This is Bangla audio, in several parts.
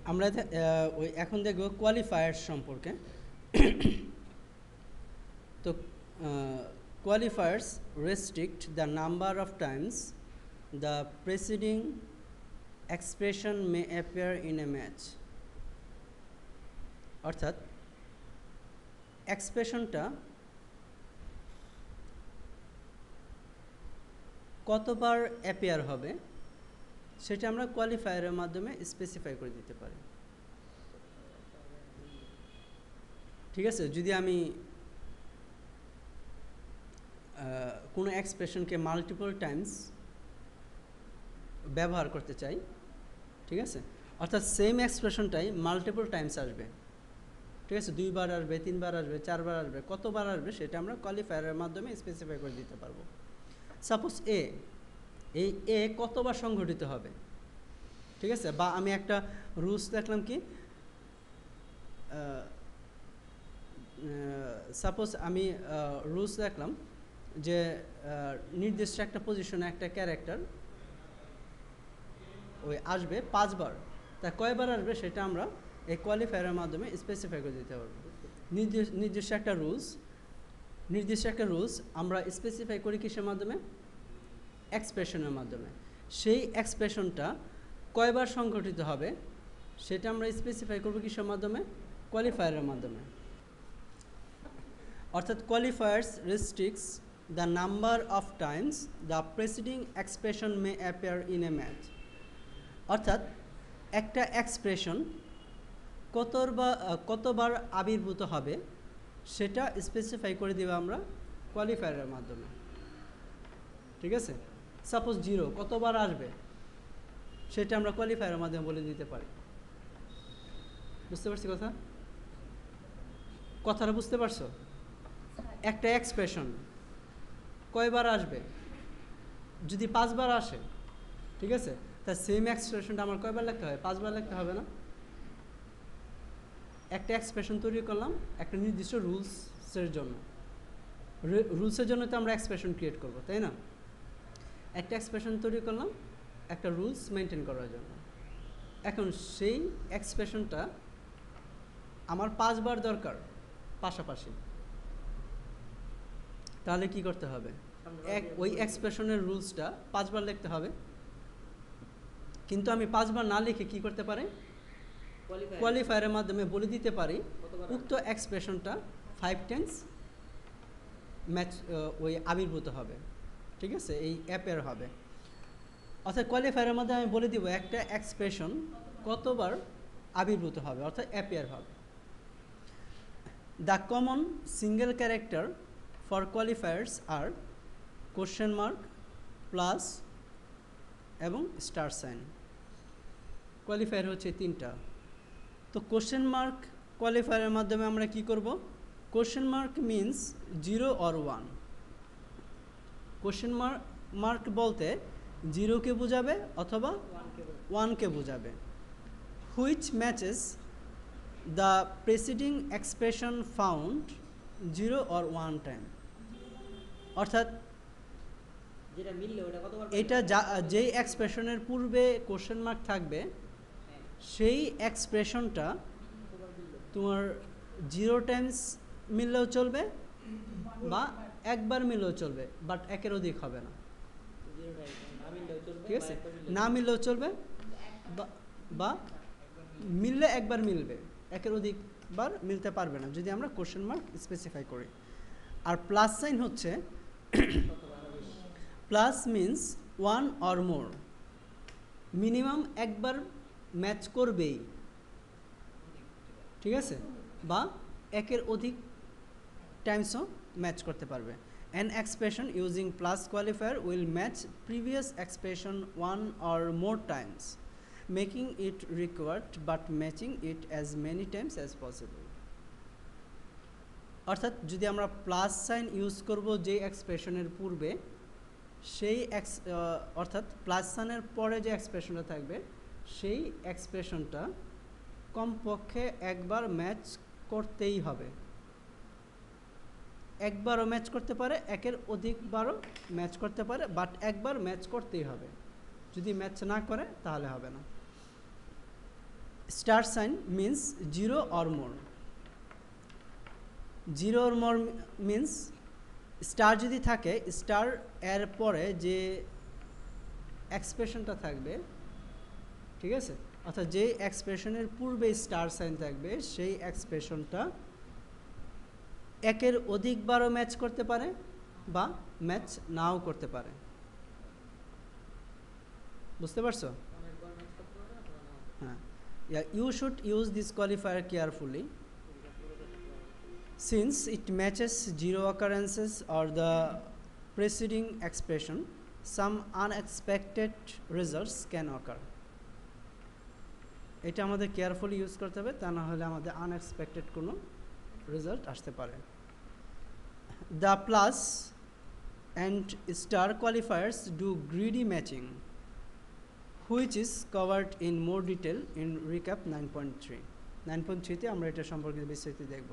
আমরা ওই এখন দেখব কোয়ালিফায়ার্স সম্পর্কে। তো qualifiers restrict the number of times the preceding expression may appear in a match. অর্থাৎ এক্সপ্রেশনটা কতবার অ্যাপিয়ার হবে সেটা আমরা কোয়ালিফায়ারের মাধ্যমে স্পেসিফাই করে দিতে পারি। ঠিক আছে, যদি আমি কোনো এক্সপ্রেশনকে মাল্টিপল টাইমস ব্যবহার করতে চাই, ঠিক আছে, অর্থাৎ সেম এক্সপ্রেশনটাই মাল্টিপল টাইমস আসবে, ঠিক আছে, 2 বার আসবে, 3 বার আসবে, 4 বার আসবে, কতবার আসবে সেটা আমরা কোয়ালিফায়ারের মাধ্যমে স্পেসিফাই করে দিতে পারবো। সাপোজ এই এ কতবার সংঘটিত হবে, ঠিক আছে, বা আমি একটা রুলস দেখলাম কি, সাপোজ আমি রুলস দেখলাম যে নির্দিষ্ট একটা পজিশনে একটা ক্যারেক্টার ওই আসবে 5 বার, তা কয়বার আসবে সেটা আমরা এই কোয়ালিফায়ারের মাধ্যমে স্পেসিফাই করে দিতে পারবো। নির্দিষ্ট একটা রুলস আমরা স্পেসিফাই করি কিসের মাধ্যমে? এক্সপ্রেশনের মাধ্যমে। সেই এক্সপ্রেশনটা কয়বার সংঘটিত হবে সেটা আমরা স্পেসিফাই করব কিসের মাধ্যমে? কোয়ালিফায়ারের মাধ্যমে। অর্থাৎ qualifiers restricts the number of times the preceding expression may appear in a match. অর্থাৎ একটা এক্সপ্রেশন কতবার আবির্ভূত হবে সেটা স্পেসিফাই করে দেব আমরা কোয়ালিফায়ারের মাধ্যমে। ঠিক আছে, সাপোজ 0 কতবার আসবে সেটা আমরা কোয়ালিফায়ারের মাধ্যমে বলে দিতে পারি। বুঝতে পারছি কথাটা বুঝতে পারছো? একটা এক্সপ্রেশন কয়বার আসবে, যদি 5 বার আসে, ঠিক আছে, তা সেম এক্সপ্রেশনটা আমার কয়বার লিখতে হবে? 5 বার লিখতে হবে না? একটা এক্সপ্রেশন তৈরি করলাম একটা নির্দিষ্ট রুলসের জন্য তো আমরা এক্সপ্রেশন ক্রিয়েট করব, তাই না? একটা এক্সপ্রেশন তৈরি করলাম একটা রুলস মেনটেন করার জন্য। এখন সেই এক্সপ্রেশনটা আমার 5 বার দরকার পাশাপাশি, তাহলে কি করতে হবে? ওই এক্সপ্রেশনের রুলসটা 5 বার লিখতে হবে, কিন্তু আমি 5 বার না লিখে কি করতে পারি? কোয়ালিফায়ারের মাধ্যমে বলে দিতে পারি উক্ত এক্সপ্রেশনটা 5 টাইমস ম্যাচ ওই আবির্ভূত হবে, ঠিক আছে, এই অ্যাপের হবে। অর্থাৎ কোয়ালিফায়ারের মধ্যে আমি বলে দিব একটা এক্সপ্রেশন কতবার আবির্ভূত হবে, অর্থাৎ অ্যাপিয়ার হবে। The common single character for qualifiers আর কোশ্চেন মার্ক, প্লাস এবং স্টার সাইন। কোয়ালিফায়ার হচ্ছে 3টা। তো কোশ্চেন মার্ক কোয়ালিফায়ারের মাধ্যমে আমরা কি করব? Question mark means 0 or 1। Question mark বলতে 0কে বোঝাবে অথবা 1কে বোঝাবে। Which matches the preceding expression found 0 or 1 time. অর্থাৎ এটা যেই এক্সপ্রেশনের পূর্বে কোশ্চেন মার্ক থাকবে সেই এক্সপ্রেশনটা তোমার 0 টাইমস মিললেও চলবে বা একবার মিললেও চলবে, বাট একের অধিক হবে না, ঠিক আছে, না মিললেও চলবে বা মিললে একবার মিলবে, একের অধিক বার মিলতে পারবে না যদি আমরা কোশ্চেন মার্ক স্পেসিফাই করি। আর প্লাস সাইন হচ্ছে plus means 1 or more, minimum একবার ম্যাচ করবেই, ঠিক আছে, বা একের অধিক টাইমসও ম্যাচ করতে পারবে। An expression using plus qualifier will match previous expression 1 or more times, making it required but matching it as many times as possible. অর্থাৎ যদি আমরা প্লাস সাইন ইউজ করব যে এক্সপ্রেশনের পূর্বে, সেই অর্থাৎ প্লাস সাইনের পরে যে এক্সপ্রেশনটা থাকবে সেই এক্সপ্রেশনটা কমপক্ষে একবার ম্যাচ করতেই হবে। একবারও ম্যাচ করতে পারে, একের অধিকবারও ম্যাচ করতে পারে, বাট একবার ম্যাচ করতেই হবে। যদি ম্যাচ না করে তাহলে হবে না। Star sign means 0 or more. 0 or more means star যদি থাকে স্টার এর পরে যে এক্সপ্রেশনটা থাকবে, ঠিক আছে, অর্থাৎ যে এক্সপ্রেশনের পূর্বে স্টার সাইন থাকবে সেই এক্সপ্রেশনটা একের অধিকবারও ম্যাচ করতে পারে বা ম্যাচ নাও করতে পারে। বুঝতে পারছো? হ্যাঁ, you should use this qualifier carefully since it matches 0 occurrences or the preceding expression. Some unexpected results can occur. এটা আমাদের কেয়ারফুলি ইউজ করতে হবে, তা না হলে আমাদের আনএক্সপেক্টেড কোনো রেজাল্ট আসতে পারে। The plus and star qualifiers do greedy matching, which is covered in more detail in recap 9.3. 9.3 তে আমরা এটা সম্পর্কে বিস্তারিত দেখব।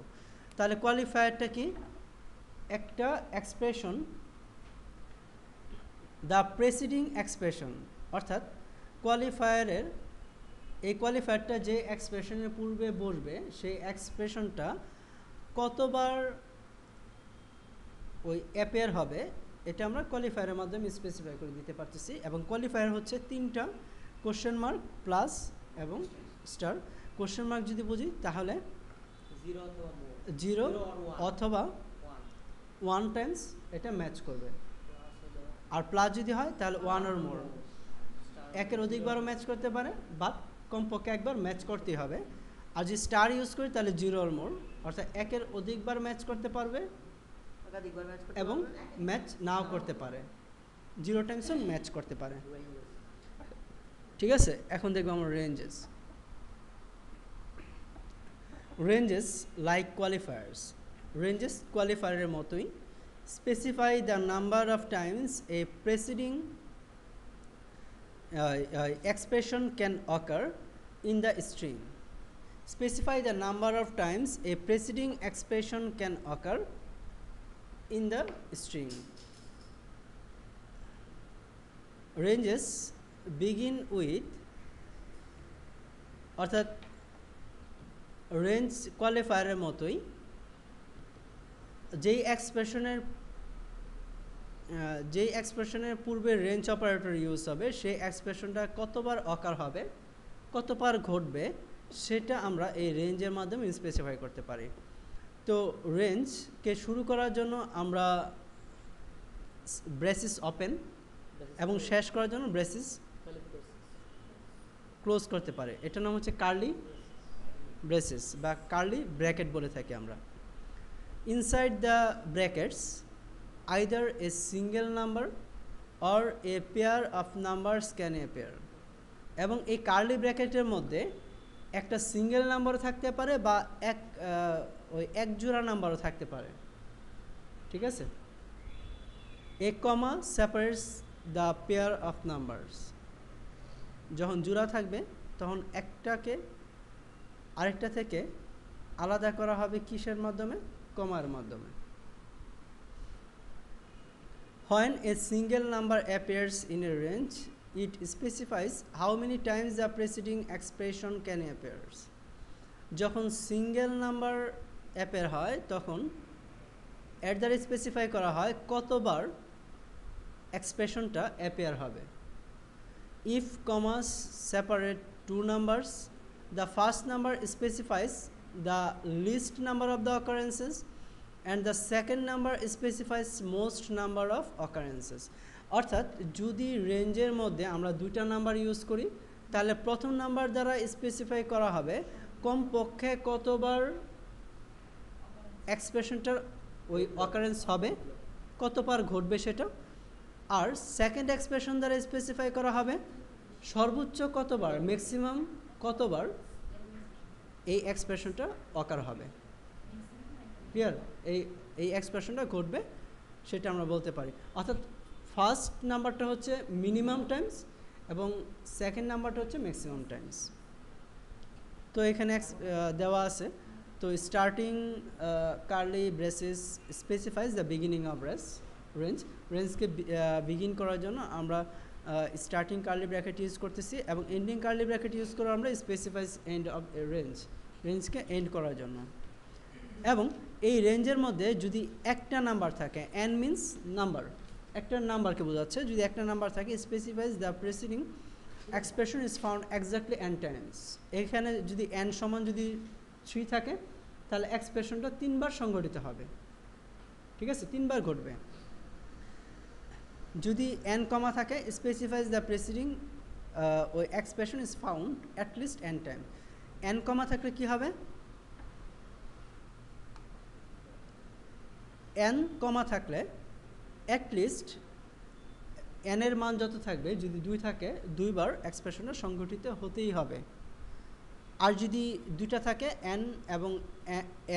তাহলে কোয়ালিফায়ারটা কি? একটা এক্সপ্রেশন, দ্য প্রেসিডিং এক্সপ্রেশন, অর্থাৎ কোয়ালিফায়ারের এই কোয়ালিফায়ারটা যে এক্সপ্রেশনের পূর্বে বসবে সেই এক্সপ্রেশনটা কতবার ওই অ্যাপিয়ার হবে এটা আমরা কোয়ালিফায়ারের মাধ্যমে স্পেসিফাই করে দিতে পারতেছি। এবং কোয়ালিফায়ার হচ্ছে তিনটা, কোশ্চেন মার্ক, প্লাস এবং স্টার। কোশ্চেন মার্ক যদি বুঝি তাহলে 0 অথবা 1 টাইমস এটা ম্যাচ করবে, আর প্লাস যদি হয় তাহলে 1 or more, একের অধিকবারও ম্যাচ করতে পারে বা কমপক্ষে একবার ম্যাচ করতেই হবে। আর যদি স্টার ইউজ করি তাহলে 0 or more, অর্থাৎ একের অধিকবার ম্যাচ করতে পারবে এবং ম্যাচ নাও করতে পারে, 0 টাইমসও ম্যাচ করতে পারে। ঠিক আছে, এখন দেখবো আমরা ranges. Ranges like qualifiers. Ranges qualifier মতোই specify the number of times a preceding expression can occur in the string. Specify the number of times a preceding expression can occur in the string. Ranges begin with, অর্থাৎ রেঞ্জ কোয়ালিফায়ারের মতোই যেই এক্সপ্রেশনের পূর্বে রেঞ্জ অপারেটর ইউজ হবে সেই এক্সপ্রেশনটা কতবার অকার হবে, কতবার ঘটবে, সেটা আমরা এই রেঞ্জের মাধ্যমে স্পেসিফাই করতে পারি। তো রেঞ্জকে শুরু করার জন্য আমরা ব্রেসিস ওপেন এবং শেষ করার জন্য ব্রেসিস ক্লোজ করতে পারে। এটার নাম হচ্ছে কার্লি ব্রেসেস বা কার্লি ব্র্যাকেট বলে থাকি আমরা। Inside the brackets either a single number or a pair of numbers can appear. এবং এই কার্লি ব্র্যাকেটের মধ্যে একটা সিঙ্গেল নাম্বারও থাকতে পারে বা এক জোড়া নাম্বারও থাকতে পারে। ঠিক আছে, a comma separates the pair of numbers. যখন জোড়া থাকবে তখন একটাকে আরেকটা থেকে আলাদা করা হবে কিসের মাধ্যমে? কমার মাধ্যমে। When a single number appears in a range, it specifies how many times the preceding expression can appear. যখন সিঙ্গেল নাম্বার অ্যাপেয়ার হয় তখন এর দ্বারা স্পেসিফাই করা হয় কতবার এক্সপ্রেশনটা অ্যাপেয়ার হবে। If commas separate two numbers, the first number specifies the least number of the occurrences and the second number specifies most number of occurrences. অর্থাৎ যদি রেঞ্জের মধ্যে আমরা দুইটা নাম্বার ইউজ করি তাহলে প্রথম নাম্বার দ্বারা স্পেসিফাই করা হবে কমপক্ষে কতবার এক্সপ্রেশনটার ওই অকারেন্স হবে, কতবার ঘটবে সেটা। আর সেকেন্ড এক্সপ্রেশন দ্বারা স্পেসিফাই করা হবে সর্বোচ্চ কতবার, ম্যাক্সিমাম কতবার এই এক্সপ্রেশনটা অকার হবে। ক্লিয়ার? এই এক্সপ্রেশনটা ঘটবে সেটা আমরা বলতে পারি। অর্থাৎ ফার্স্ট নাম্বারটা হচ্ছে মিনিমাম টাইমস এবং সেকেন্ড নাম্বারটা হচ্ছে ম্যাক্সিমাম টাইমস। তো এখানে দেওয়া আছে। তো starting curly braces specifies the beginning of range. রেঞ্জকে বিগিন করার জন্য আমরা স্টার্টিং কার্লি ব্র্যাকেট ইউজ করতেছি এবং এন্ডিং কার্লি ব্র্যাকেট ইউজ করে আমরা স্পেসিফাইজ এন্ড অফ রেঞ্জকে এন্ড করার জন্য। এবং এই রেঞ্জের মধ্যে যদি একটা নাম্বার থাকে, এন মিনস নাম্বার, একটা নাম্বারকে বোঝাচ্ছে, যদি একটা নাম্বার থাকে specifies the preceding expression is found exactly N times. এখানে যদি এন সমান যদি 3 থাকে তাহলে এক্সপ্রেশনটা 3 বার সংঘটিত হবে, ঠিক আছে, 3 বার ঘটবে। যদি এন কমা থাকে স্পেসিফাইজ দ্য প্রিসিডিং ওই expression is found at least N time. N comma থাকলে কি হবে, এন কমা থাকলে অ্যাটলিস্ট এনের মান যত থাকবে, যদি 2 থাকে 2 বার এক্সপ্রেশনটা সংঘটিত হতেই হবে। আর যদি 2টা থাকে এন এবং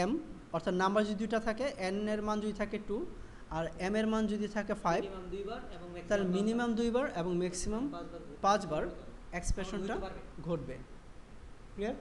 এম, অর্থাৎ নাম্বার যদি 2টা থাকে, এন এর মান যদি থাকে 2 আর এম এর মান যদি থাকে 5, তাহলে মিনিমাম 2 বার এবং ম্যাক্সিমাম 5 বার এক্সপ্রেশনটা ঘটবে। ক্লিয়ার?